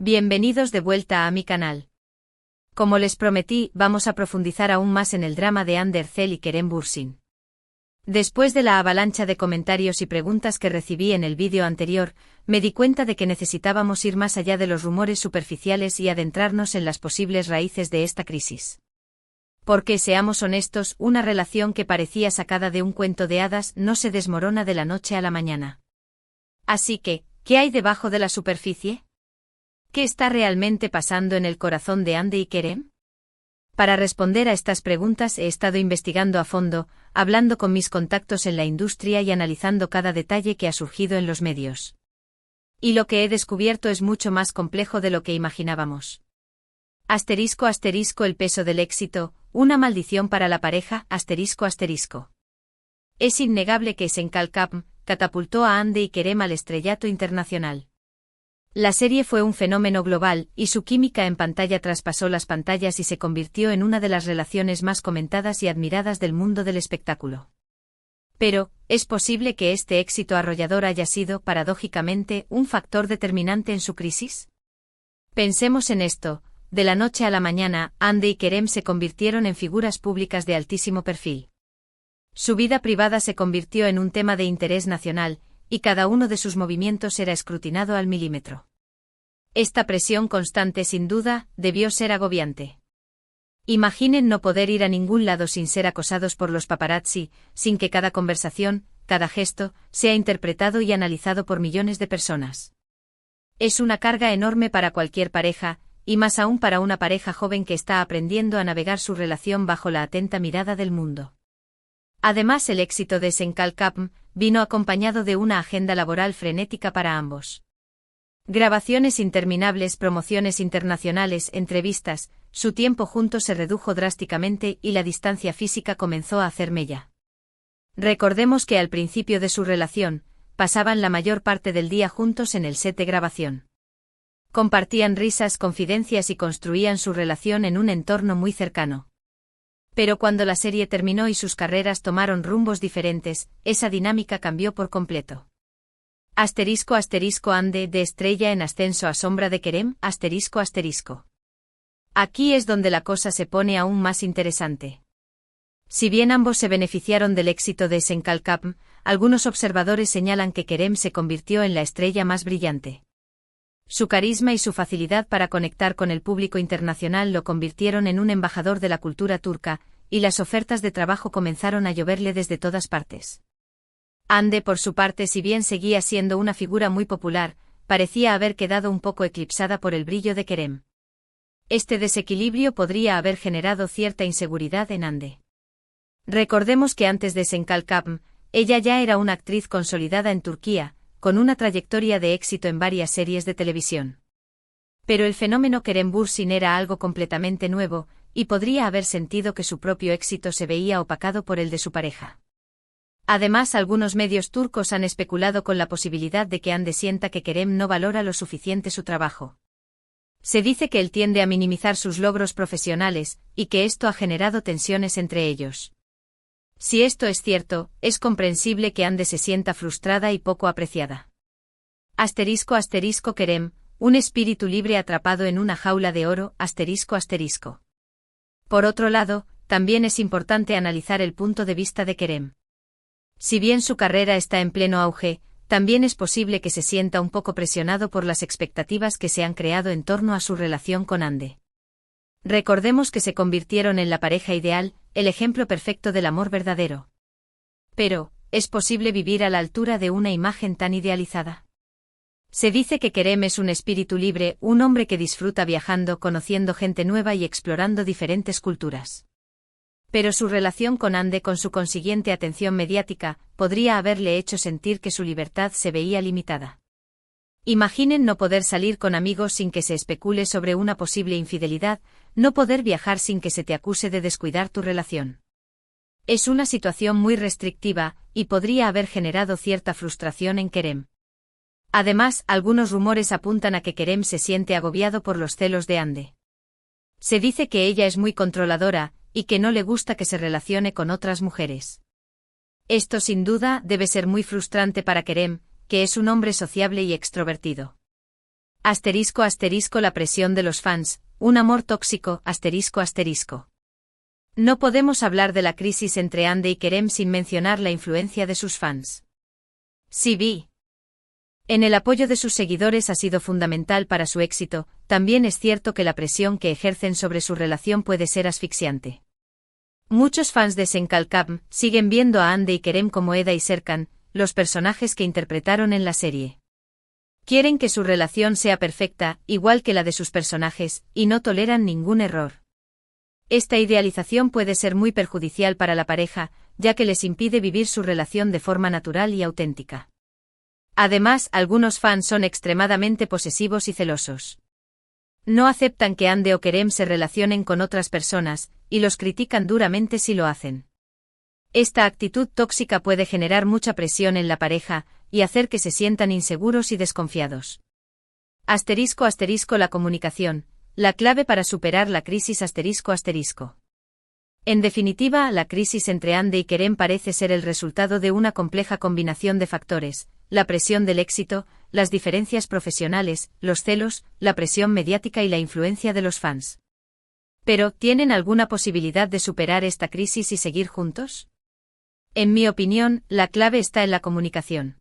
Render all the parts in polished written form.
Bienvenidos de vuelta a mi canal. Como les prometí, vamos a profundizar aún más en el drama de Hande Erçel y Kerem Bürsin. Después de la avalancha de comentarios y preguntas que recibí en el vídeo anterior, me di cuenta de que necesitábamos ir más allá de los rumores superficiales y adentrarnos en las posibles raíces de esta crisis. Porque, seamos honestos, una relación que parecía sacada de un cuento de hadas no se desmorona de la noche a la mañana. Así que, ¿qué hay debajo de la superficie? ¿Qué está realmente pasando en el corazón de Hande y Kerem? Para responder a estas preguntas he estado investigando a fondo, hablando con mis contactos en la industria y analizando cada detalle que ha surgido en los medios. Y lo que he descubierto es mucho más complejo de lo que imaginábamos. *** El peso del éxito, una maldición para la pareja. *** Es innegable que Senkalkapm catapultó a Hande y Kerem al estrellato internacional. La serie fue un fenómeno global, y su química en pantalla traspasó las pantallas y se convirtió en una de las relaciones más comentadas y admiradas del mundo del espectáculo. Pero, ¿es posible que este éxito arrollador haya sido, paradójicamente, un factor determinante en su crisis? Pensemos en esto: de la noche a la mañana, Hande y Kerem se convirtieron en figuras públicas de altísimo perfil. Su vida privada se convirtió en un tema de interés nacional, y cada uno de sus movimientos era escrutinado al milímetro. Esta presión constante, sin duda, debió ser agobiante. Imaginen no poder ir a ningún lado sin ser acosados por los paparazzi, sin que cada conversación, cada gesto, sea interpretado y analizado por millones de personas. Es una carga enorme para cualquier pareja, y más aún para una pareja joven que está aprendiendo a navegar su relación bajo la atenta mirada del mundo. Además, el éxito de Senkalkapm vino acompañado de una agenda laboral frenética para ambos. Grabaciones interminables, promociones internacionales, entrevistas, su tiempo juntos se redujo drásticamente y la distancia física comenzó a hacer mella. Recordemos que al principio de su relación, pasaban la mayor parte del día juntos en el set de grabación. Compartían risas, confidencias y construían su relación en un entorno muy cercano. Pero cuando la serie terminó y sus carreras tomaron rumbos diferentes, esa dinámica cambió por completo. Hande de estrella en ascenso a sombra de Kerem. Aquí es donde la cosa se pone aún más interesante. Si bien ambos se beneficiaron del éxito de Senkalkapm, algunos observadores señalan que Kerem se convirtió en la estrella más brillante. Su carisma y su facilidad para conectar con el público internacional lo convirtieron en un embajador de la cultura turca, y las ofertas de trabajo comenzaron a lloverle desde todas partes. Hande, por su parte, si bien seguía siendo una figura muy popular, parecía haber quedado un poco eclipsada por el brillo de Kerem. Este desequilibrio podría haber generado cierta inseguridad en Hande. Recordemos que antes de Senkalkapm, ella ya era una actriz consolidada en Turquía, con una trayectoria de éxito en varias series de televisión. Pero el fenómeno Kerem Bürsin era algo completamente nuevo, y podría haber sentido que su propio éxito se veía opacado por el de su pareja. Además, algunos medios turcos han especulado con la posibilidad de que Hande sienta que Kerem no valora lo suficiente su trabajo. Se dice que él tiende a minimizar sus logros profesionales, y que esto ha generado tensiones entre ellos. Si esto es cierto, es comprensible que Hande se sienta frustrada y poco apreciada. Kerem, un espíritu libre atrapado en una jaula de oro. Por otro lado, también es importante analizar el punto de vista de Kerem. Si bien su carrera está en pleno auge, también es posible que se sienta un poco presionado por las expectativas que se han creado en torno a su relación con Hande. Recordemos que se convirtieron en la pareja ideal, el ejemplo perfecto del amor verdadero. Pero, ¿es posible vivir a la altura de una imagen tan idealizada? Se dice que Kerem es un espíritu libre, un hombre que disfruta viajando, conociendo gente nueva y explorando diferentes culturas. Pero su relación con Hande, con su consiguiente atención mediática, podría haberle hecho sentir que su libertad se veía limitada. Imaginen no poder salir con amigos sin que se especule sobre una posible infidelidad, no poder viajar sin que se te acuse de descuidar tu relación. Es una situación muy restrictiva, y podría haber generado cierta frustración en Kerem. Además, algunos rumores apuntan a que Kerem se siente agobiado por los celos de Hande. Se dice que ella es muy controladora, y que no le gusta que se relacione con otras mujeres. Esto sin duda debe ser muy frustrante para Kerem, que es un hombre sociable y extrovertido. Asterisco asterisco la presión de los fans, un amor tóxico, asterisco asterisco. No podemos hablar de la crisis entre Ande y Kerem sin mencionar la influencia de sus fans. CB. En el apoyo de sus seguidores ha sido fundamental para su éxito, también es cierto que la presión que ejercen sobre su relación puede ser asfixiante. Muchos fans de Senkalkam siguen viendo a Ande y Kerem como Eda y Serkan, los personajes que interpretaron en la serie. Quieren que su relación sea perfecta, igual que la de sus personajes, y no toleran ningún error. Esta idealización puede ser muy perjudicial para la pareja, ya que les impide vivir su relación de forma natural y auténtica. Además, algunos fans son extremadamente posesivos y celosos. No aceptan que Ande o Kerem se relacionen con otras personas, y los critican duramente si lo hacen. Esta actitud tóxica puede generar mucha presión en la pareja, y hacer que se sientan inseguros y desconfiados. Asterisco asterisco la comunicación, la clave para superar la crisis asterisco asterisco. En definitiva, la crisis entre Ande y Kerem parece ser el resultado de una compleja combinación de factores: la presión del éxito, las diferencias profesionales, los celos, la presión mediática y la influencia de los fans. Pero, ¿tienen alguna posibilidad de superar esta crisis y seguir juntos? En mi opinión, la clave está en la comunicación.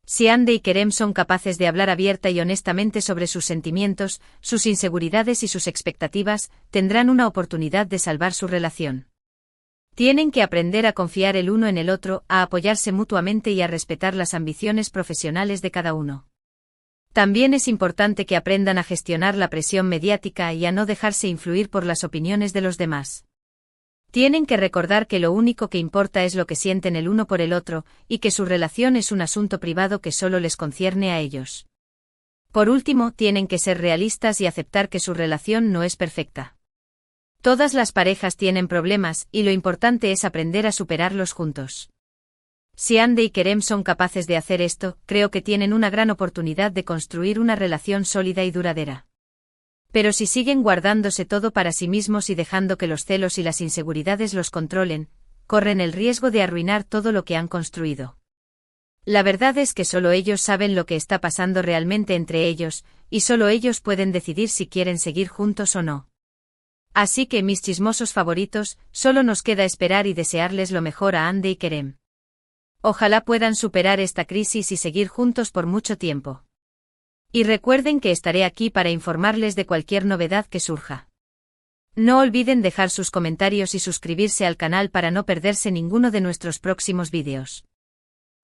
Si Ande y Kerem son capaces de hablar abierta y honestamente sobre sus sentimientos, sus inseguridades y sus expectativas, tendrán una oportunidad de salvar su relación. Tienen que aprender a confiar el uno en el otro, a apoyarse mutuamente y a respetar las ambiciones profesionales de cada uno. También es importante que aprendan a gestionar la presión mediática y a no dejarse influir por las opiniones de los demás. Tienen que recordar que lo único que importa es lo que sienten el uno por el otro, y que su relación es un asunto privado que solo les concierne a ellos. Por último, tienen que ser realistas y aceptar que su relación no es perfecta. Todas las parejas tienen problemas, y lo importante es aprender a superarlos juntos. Si Ande y Kerem son capaces de hacer esto, creo que tienen una gran oportunidad de construir una relación sólida y duradera. Pero si siguen guardándose todo para sí mismos y dejando que los celos y las inseguridades los controlen, corren el riesgo de arruinar todo lo que han construido. La verdad es que solo ellos saben lo que está pasando realmente entre ellos, y solo ellos pueden decidir si quieren seguir juntos o no. Así que, mis chismosos favoritos, solo nos queda esperar y desearles lo mejor a Ande y Kerem. Ojalá puedan superar esta crisis y seguir juntos por mucho tiempo. Y recuerden que estaré aquí para informarles de cualquier novedad que surja. No olviden dejar sus comentarios y suscribirse al canal para no perderse ninguno de nuestros próximos vídeos.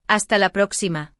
Hasta la próxima.